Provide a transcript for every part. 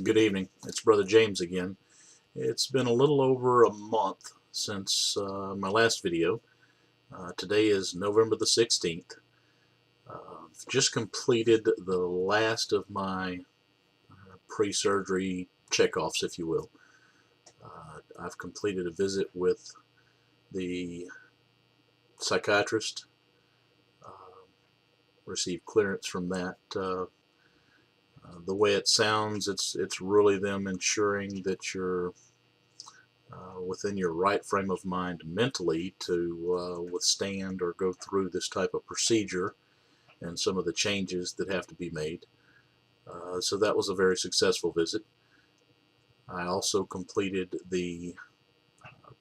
Good evening. It's Brother James again. It's been a little over a month since my last video. Today is November the 16th. I've just completed the last of my pre-surgery checkoffs, if you will. I've completed a visit with the psychiatrist, received clearance from that. The way it sounds, it's really them ensuring that you're within your right frame of mind mentally to withstand or go through this type of procedure and some of the changes that have to be made. So that was a very successful visit. I also completed the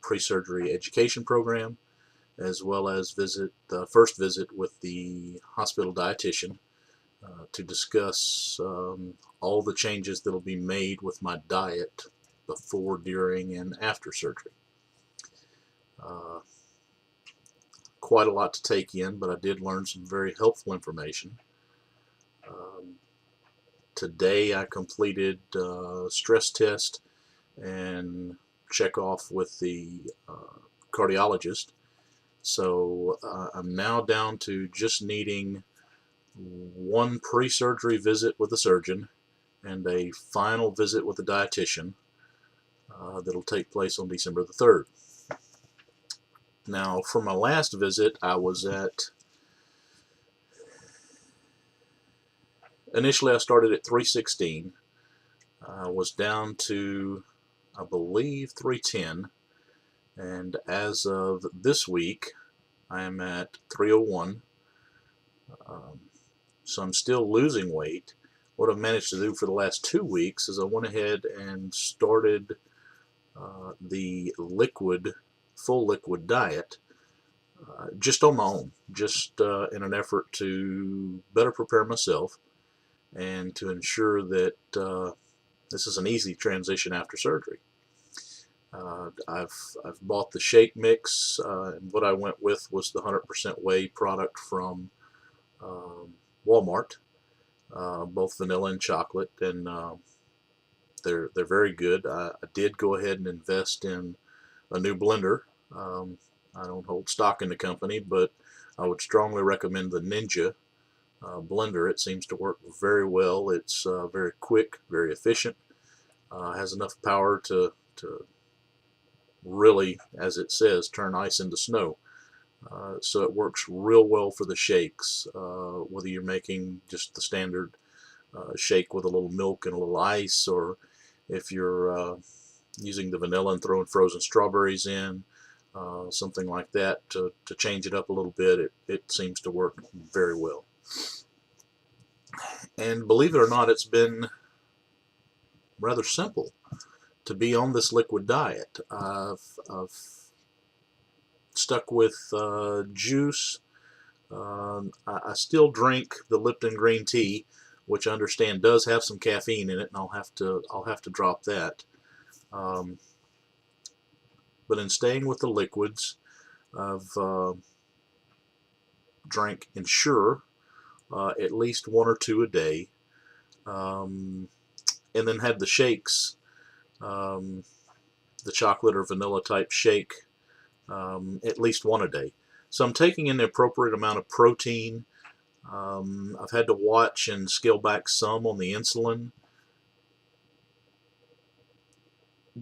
pre-surgery education program, as well as the first visit with the hospital dietitian to discuss all the changes that will be made with my diet before, during, and after surgery. Quite a lot to take in, but I did learn some very helpful information. Today I completed stress test and check off with the cardiologist. So I'm now down to just needing one pre-surgery visit with the surgeon and a final visit with the dietitian that'll take place on December the 3rd. Now, for my last visit, I was initially I started at 316. I was down to, I believe, 310. And as of this week, I am at 301. So I'm still losing weight. What I've managed to do for the last 2 weeks is I went ahead and started the full liquid diet just on my own, just in an effort to better prepare myself and to ensure that this is an easy transition after surgery. I've bought the shake mix, and what I went with was the 100% whey product from Walmart, both vanilla and chocolate, and they're very good. I did go ahead and invest in a new blender. I don't hold stock in the company, but I would strongly recommend the Ninja blender. It seems to work very well. It's very quick, very efficient, has enough power to really, as it says, turn ice into snow. So it works real well for the shakes, whether you're making just the standard shake with a little milk and a little ice, or if you're using the vanilla and throwing frozen strawberries in, something like that to change it up a little bit. It seems to work very well. And believe it or not, it's been rather simple to be on this liquid diet. I've stuck with juice. I still drink the Lipton green tea, which I understand does have some caffeine in it, and I'll have to drop that. But in staying with the liquids, I've drank Ensure at least 1 or 2 a day, and then had the shakes, the chocolate or vanilla type shake, at least 1 a day. So I'm taking in the appropriate amount of protein. I've had to watch and scale back some on the insulin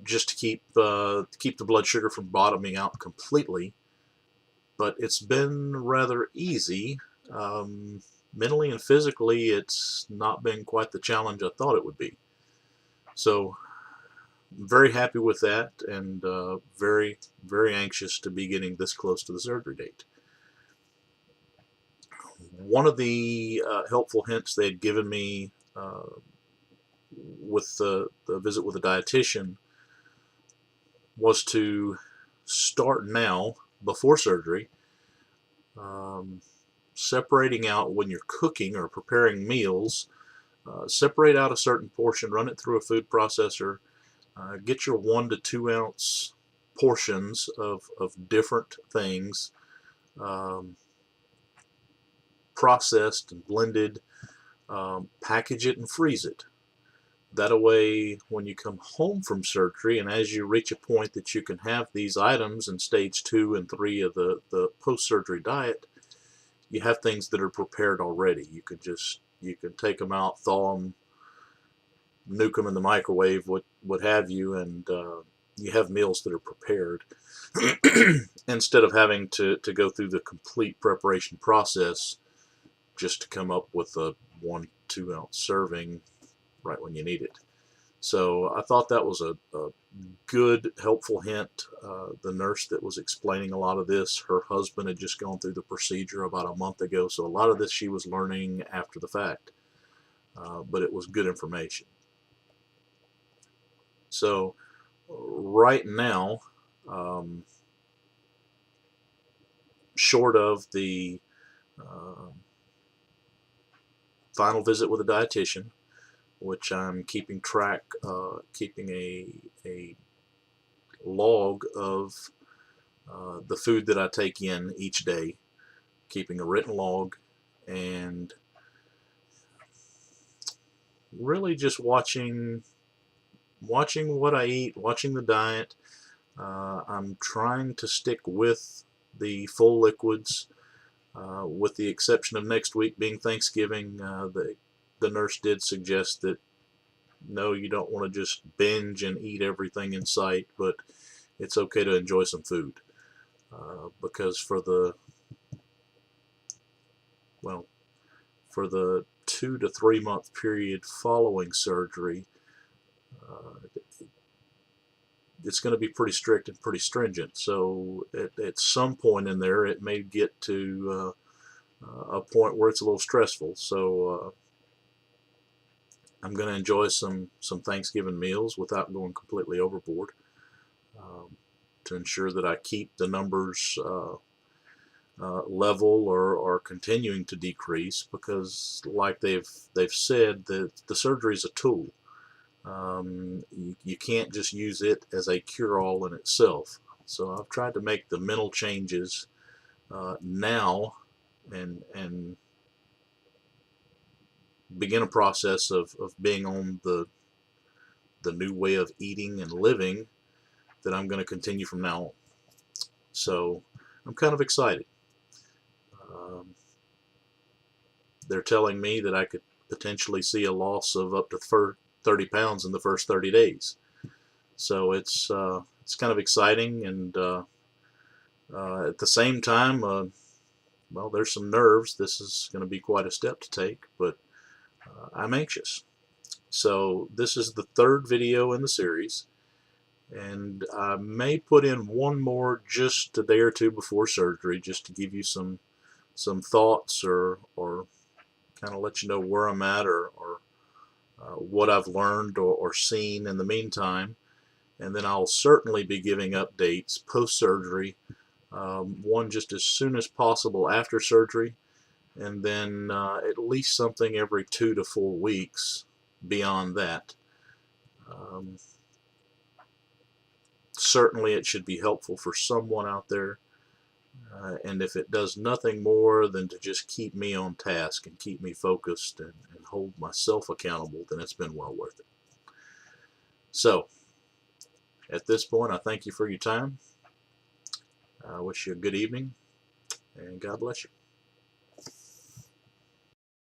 just to keep the blood sugar from bottoming out completely. But it's been rather easy. Mentally and physically, it's not been quite the challenge I thought it would be. So I'm very happy with that, and very, very anxious to be getting this close to the surgery date. One of the helpful hints they had given me with the visit with the dietitian was to start now, before surgery, separating out when you're cooking or preparing meals. Separate out a certain portion, run it through a food processor, get your 1 to 2 ounce portions of different things, processed and blended, package it and freeze it. That way, when you come home from surgery, and as you reach a point that you can have these items in stage 2 and 3 of the post-surgery diet, you have things that are prepared already. You can take them out, thaw them, nuke them in the microwave, what have you, and you have meals that are prepared instead of having to go through the complete preparation process just to come up with a 1-2 ounce serving right when you need it. So I thought that was a good, helpful hint. The nurse that was explaining a lot of this, her husband had just gone through the procedure about a month ago, so a lot of this she was learning after the fact. But it was good information. So right now, short of the final visit with a dietitian, which I'm keeping track, keeping a log of the food that I take in each day, keeping a written log, and really just watching what I eat, watching the diet. I'm trying to stick with the full liquids, with the exception of next week being Thanksgiving. The nurse did suggest that no, you don't want to just binge and eat everything in sight, but it's okay to enjoy some food. Because for the 2 to 3 month period following surgery, it's going to be pretty strict and pretty stringent. So at some point in there, it may get to a point where it's a little stressful. So I'm going to enjoy some Thanksgiving meals without going completely overboard, to ensure that I keep the numbers level or continuing to decrease, because like they've said, that the surgery is a tool. You can't just use it as a cure-all in itself. So I've tried to make the mental changes now, and begin a process of being on the new way of eating and living that I'm going to continue from now on. So I'm kind of excited. They're telling me that I could potentially see a loss of up to 30 pounds in the first 30 days. So it's kind of exciting, and at the same time, well, there's some nerves. This is going to be quite a step to take, but I'm anxious. So this is the 3rd video in the series, and I may put in one more just a day or 2 before surgery, just to give you some thoughts, or kind of let you know where I'm at, or what I've learned or seen in the meantime. And then I'll certainly be giving updates post-surgery, one just as soon as possible after surgery, and then at least something every 2 to 4 weeks beyond that. Certainly it should be helpful for someone out there, and if it does nothing more than to just keep me on task and keep me focused and hold myself accountable, then it's been well worth it. So at this point, I thank you for your time. I wish you a good evening, and God bless you.